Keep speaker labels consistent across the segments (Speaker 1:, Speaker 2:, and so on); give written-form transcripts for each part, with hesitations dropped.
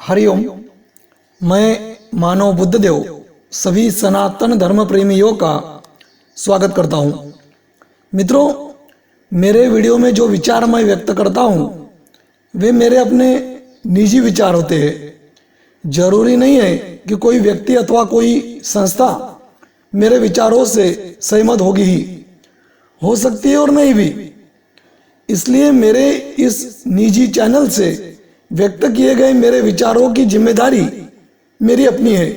Speaker 1: हरिओम। मैं मानव बुद्धदेव सभी सनातन धर्म प्रेमियों का स्वागत करता हूं। मित्रों, मेरे वीडियो में जो विचार मैं व्यक्त करता हूं वे मेरे अपने निजी विचार होते हैं। जरूरी नहीं है कि कोई व्यक्ति अथवा कोई संस्था मेरे विचारों से सहमत होगी ही, हो सकती है और नहीं भी। इसलिए मेरे इस निजी चैनल से व्यक्त किए गए मेरे विचारों की जिम्मेदारी मेरी अपनी है।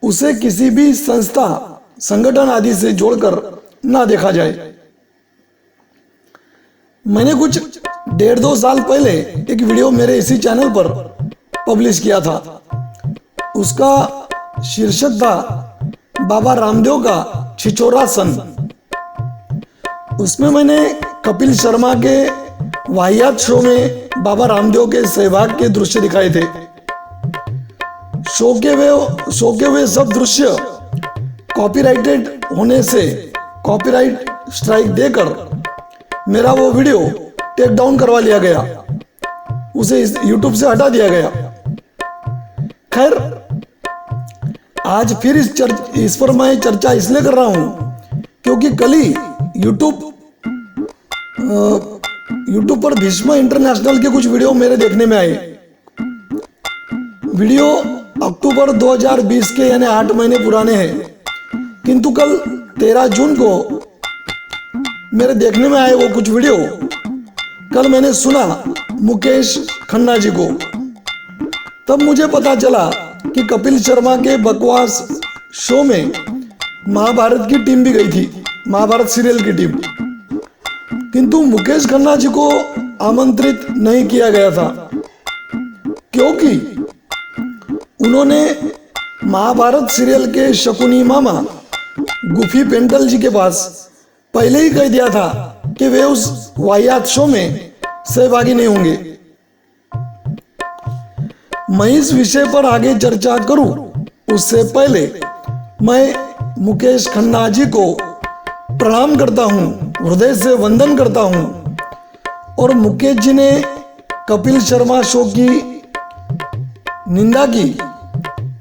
Speaker 1: उसे किसी भी संस्था, संगठन आदि से जोड़कर ना देखा जाए। मैंने कुछ 1.5-2 साल पहले एक वीडियो मेरे इसी चैनल पर पब्लिश किया था। उसका शीर्षक था बाबा रामदेव का छिछोरासन। उसमें मैंने कपिल शर्मा के वाहियात शो में बाबा रामदेव के सहभाग के दृश्य दिखाए थे। शो के वे सब दृश्य कॉपीराइटेड होने से कॉपीराइट स्ट्राइक देकर मेरा वो वीडियो टेक डाउन करवा लिया गया, उसे यूट्यूब से हटा दिया गया। खैर, आज फिर इस पर मैं चर्चा इसलिए कर रहा हूं क्योंकि कल ही यूट्यूब पर भीष्म इंटरनेशनल के कुछ वीडियो मेरे देखने में आए। वीडियो अक्टूबर 2020 के यानी 8 महीने पुराने हैं, किंतु कल 13 जून को मेरे देखने में आए वो कुछ वीडियो कल मैंने सुना मुकेश खन्ना जी को। तब मुझे पता चला कि कपिल शर्मा के बकवास शो में महाभारत की टीम भी गई थी, महाभारत सीरियल की टीम, किंतु मुकेश खन्ना जी को आमंत्रित नहीं किया गया था क्योंकि उन्होंने महाभारत सीरियल के शकुनी मामा गुफी पेंटल जी के पास पहले ही कह दिया था कि वे उस वाहियात शो में सहभागी नहीं होंगे। मैं इस विषय पर आगे चर्चा करूं उससे पहले मैं मुकेश खन्ना जी को प्रणाम करता हूं, हृदय से वंदन करता हूं। और मुकेश जी ने कपिल शर्मा शो की निंदा की,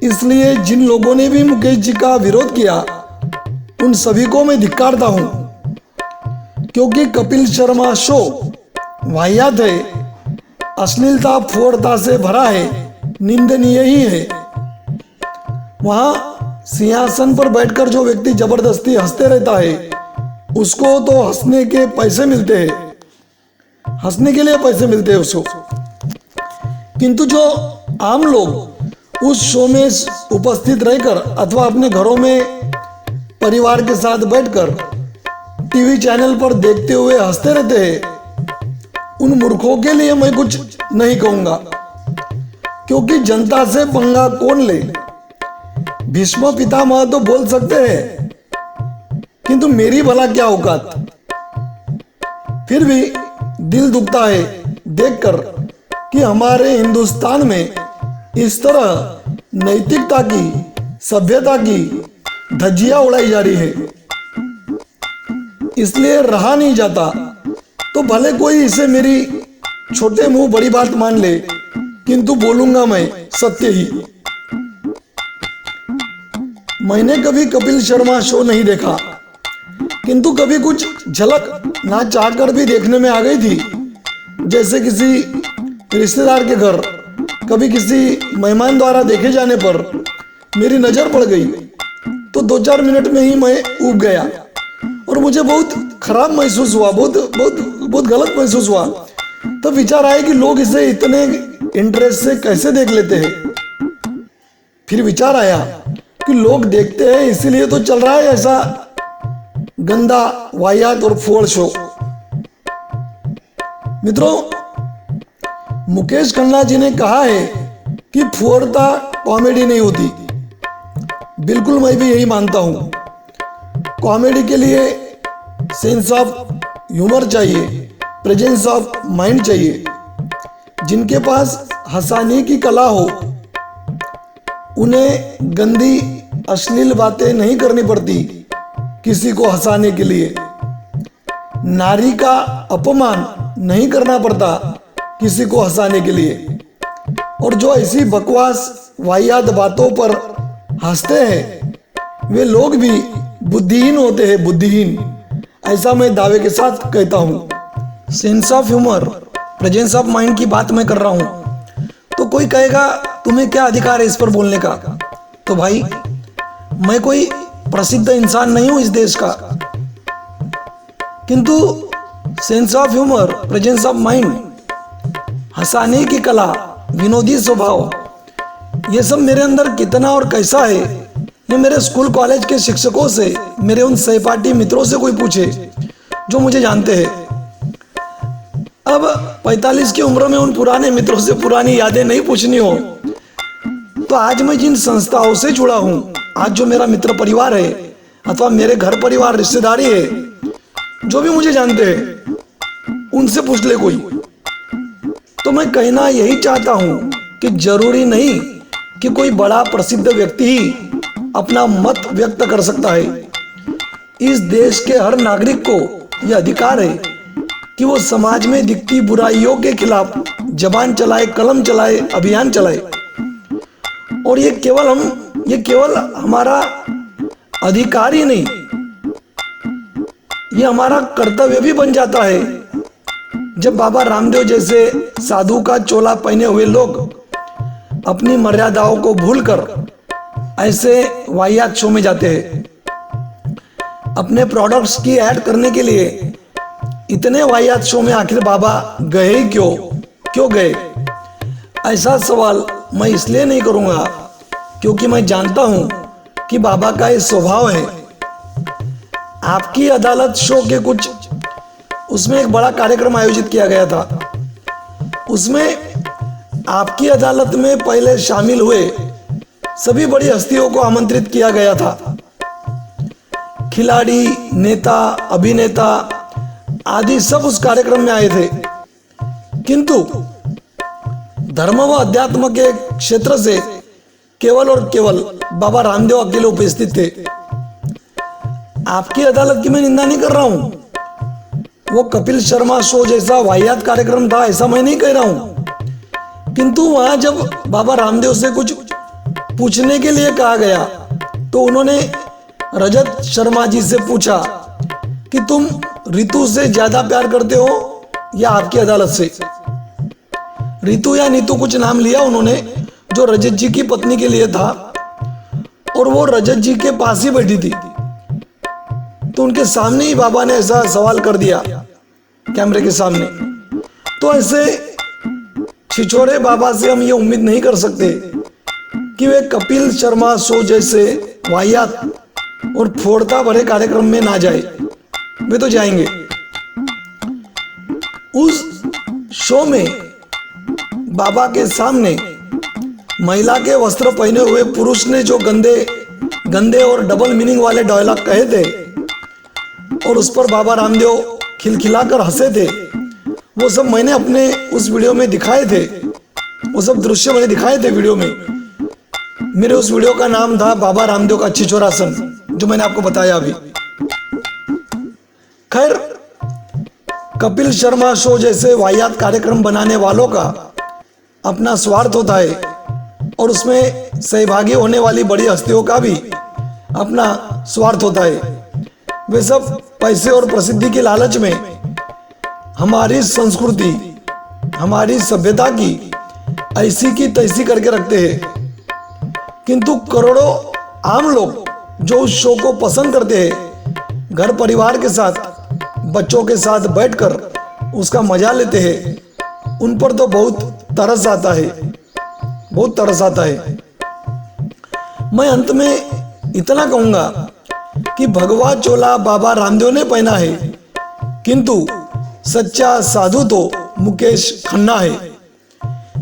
Speaker 1: इसलिए जिन लोगों ने भी मुकेश जी का विरोध किया उन सभी को मैं धिक्कारता हूं, क्योंकि कपिल शर्मा शो वाहियात है, अश्लीलता फोड़ता से भरा है, निंदनीय ही है। वहां सिंहासन पर बैठकर जो व्यक्ति जबरदस्ती हंसते रहता है उसको तो हंसने के पैसे मिलते हैं, हंसने के लिए पैसे मिलते हैं उसको, किंतु जो आम लोग उस शो में उपस्थित रहकर अथवा अपने घरों में परिवार के साथ बैठकर टीवी चैनल पर देखते हुए हंसते रहते हैं, उन मूर्खों के लिए मैं कुछ नहीं कहूंगा, क्योंकि जनता से पंगा कौन ले। भीष्म पितामह तो बोल सकते हैं, किंतु मेरी भला क्या औकात। फिर भी दिल दुखता है देखकर कि हमारे हिंदुस्तान में इस तरह नैतिकता की, सभ्यता की धज्जियां उड़ाई जा रही है। इसलिए रहा नहीं जाता, तो भले कोई इसे मेरी छोटे मुंह बड़ी बात मान ले, किंतु बोलूंगा मैं सत्य ही। मैंने कभी कपिल शर्मा शो नहीं देखा, किंतु कभी कुछ झलक ना चाहकर भी देखने में आ गई थी। जैसे किसी रिश्तेदार के घर कभी किसी मेहमान द्वारा देखे जाने पर मेरी नजर पड़ गई तो 2-4 मिनट में ही मैं ऊब गया और मुझे बहुत खराब महसूस हुआ, बहुत गलत महसूस हुआ। तब विचार आया कि लोग इसे इतने इंटरेस्ट से कैसे देख लेते हैं। फिर विचार आया कि लोग देखते हैं इसीलिए तो चल रहा है ऐसा गंदा वाहियात और फोड़ शो। मित्रों, मुकेश खन्ना जी ने कहा है कि फोड़ता कॉमेडी नहीं होती। बिल्कुल मैं भी यही मानता हूं। कॉमेडी के लिए सेंस ऑफ ह्यूमर चाहिए, प्रेजेंस ऑफ माइंड चाहिए। जिनके पास हंसाने की कला हो उन्हें गंदी अश्लील बातें नहीं करनी पड़ती किसी को हंसाने के लिए। नारी का अपमान नहीं करना पड़ता किसी को हंसाने के लिए। और जो ऐसी बकवास वाहियात बातों पर हंसते हैं वे लोग भी बुद्धिहीन होते हैं, बुद्धिहीन। ऐसा मैं दावे के साथ कहता हूँ। Sense of humour, presence of mind की बात मैं कर रहा हूँ। तो कोई कहेगा तुम्हें क्या अधिकार है इस पर बोलने का? तो भाई मैं कोई प्रसिद्ध इंसान नहीं हूं इस देश का, किंतु sense of humour, presence of mind, हंसाने की कला, विनोदी स्वभाव, ये सब मेरे अंदर कितना और कैसा है ये मेरे स्कूल कॉलेज के शिक्षकों से, मेरे उन सहपाठी मित्रों से कोई पूछे जो मुझे जानते हैं। अब 45 की उम्र में उन पुराने मित्रों से पुरानी यादें नहीं पूछनी हो तो आज मैं जिन संस्थाओं से जुड़ा हूं, आज जो मेरा मित्र परिवार है अथवा मेरे घर परिवार रिश्तेदारी है, जो भी मुझे जानते हैं उनसे पूछ ले कोई। तो मैं कहना यही चाहता हूं कि जरूरी नहीं कि कोई बड़ा प्रसिद्ध व्यक्ति ही अपना मत व्यक्त कर सकता है। इस देश के हर नागरिक को यह अधिकार है कि वो समाज में दिखती बुराइयों के खिलाफ जबान चलाए, कलम चलाए, अभियान चलाए। और ये केवल हमारा अधिकार ही नहीं, ये हमारा कर्तव्य भी बन जाता है जब बाबा रामदेव जैसे साधु का चोला पहने हुए लोग अपनी मर्यादाओं को भूलकर ऐसे वाहियात शो में जाते हैं। अपने प्रोडक्ट्स की ऐड करने के लिए इतने वाहियात शो में आखिर बाबा गए ही क्यों गए? ऐसा सवाल मैं इसलिए नहीं करूंगा क्योंकि मैं जानता हूं कि बाबा का ये स्वभाव है। आपकी अदालत शो के कुछ उसमें एक बड़ा कार्यक्रम आयोजित किया गया था। उसमें आपकी अदालत में पहले शामिल हुए सभी बड़ी हस्तियों को आमंत्रित किया गया था। खिलाड़ी, नेता, अभिनेता आदि सब उस कार्यक्रम में आए थे, किंतु धर्म व अध्यात्म के क्षेत्र से केवल और केवल बाबा रामदेव अकेले उपस्थित थे। आपकी अदालत की मैं निंदा नहीं कर रहा हूं, वो कपिल शर्मा शो जैसा वाहियात कार्यक्रम था ऐसा मैं नहीं कह रहा हूं, किंतु वहां जब बाबा रामदेव से कुछ पूछने के लिए कहा गया तो उन्होंने रजत शर्मा जी से पूछा कि तुम रितु से ज्यादा प्यार करते हो या आपकी अदालत से? रितु या नीतू कुछ नाम लिया उन्होंने जो रजत जी की पत्नी के लिए था, और वो रजत जी के पास ही बैठी थी। तो उनके सामने ही बाबा ने ऐसा सवाल कर दिया कैमरे के सामने। तो ऐसे छिछोरे बाबा से हम ये उम्मीद नहीं कर सकते कि वे कपिल शर्मा शो जैसे वाहियात और फोड़ता भरे कार्यक्रम में ना जाए। वे तो जाएंगे। उस शो में बाबा के सामने महिला के वस्त्र पहने हुए पुरुष ने जो गंदे और डबल मीनिंग वाले डायलॉग कहे थे और उस पर बाबा रामदेव खिलखिलाकर हंसे थे, वो सब मैंने अपने उस वीडियो में दिखाए थे। वो सब दृश्य मैंने दिखाए थे वीडियो में। मेरे उस वीडियो का नाम था बाबा रामदेव का छिछोरासन, जो मैंने आपको बताया अभी। खैर, कपिल शर्मा शो जैसे वाहियात कार्यक्रम बनाने वालों का अपना स्वार्थ होता है और उसमें सहभागी होने वाली बड़ी हस्तियों का भी अपना स्वार्थ होता है। वे सब पैसे और प्रसिद्धि के लालच में हमारी संस्कृति, हमारी सभ्यता की ऐसी की तैसी करके रखते हैं, किंतु करोड़ों आम लोग जो उस शो को पसंद करते हैं, घर परिवार के साथ, बच्चों के साथ बैठकर उसका मजा लेते हैं, उन पर तो बहुत तरस आता है, बहुत तरस आता है। मैं अंत में इतना कहूंगा कि भगवा चोला बाबा रामदेव ने पहना है, किंतु सच्चा साधु तो मुकेश खन्ना है,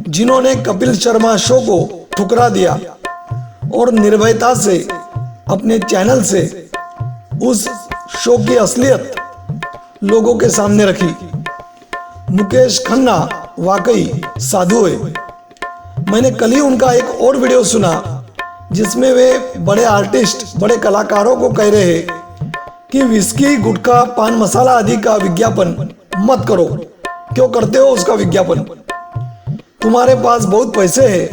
Speaker 1: जिन्होंने कपिल शर्मा शो को ठुकरा दिया और निर्भयता से अपने चैनल से उस शो की असलियत लोगों के सामने रखी। मुकेश खन्ना वाकई साधु है। मैंने कल ही उनका एक और वीडियो सुना जिसमें वे बड़े आर्टिस्ट, बड़े कलाकारों को कह रहे हैं कि विस्की, गुटखा, पान मसाला आदि का विज्ञापन मत करो। क्यों करते हो उसका विज्ञापन? तुम्हारे पास बहुत पैसे हैं,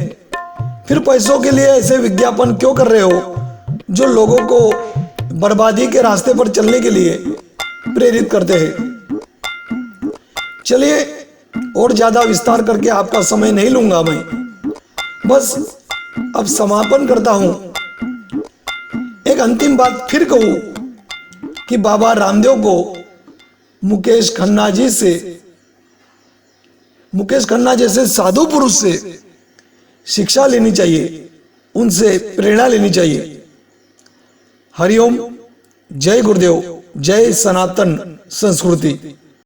Speaker 1: फिर पैसों के लिए ऐसे विज्ञापन क्यों कर रहे हो जो लोगों को बर्बादी के रास्ते पर चलने के लिए प्रेरित करते हैं। चलिए, और ज्यादा विस्तार करके आपका समय नहीं लूंगा मैं, बस अब समापन करता हूं। एक अंतिम बात फिर कहूं कि बाबा रामदेव को मुकेश खन्ना जैसे साधु पुरुष से शिक्षा लेनी चाहिए, उनसे प्रेरणा लेनी चाहिए। हरिओम, जय गुरुदेव, जय सनातन संस्कृति।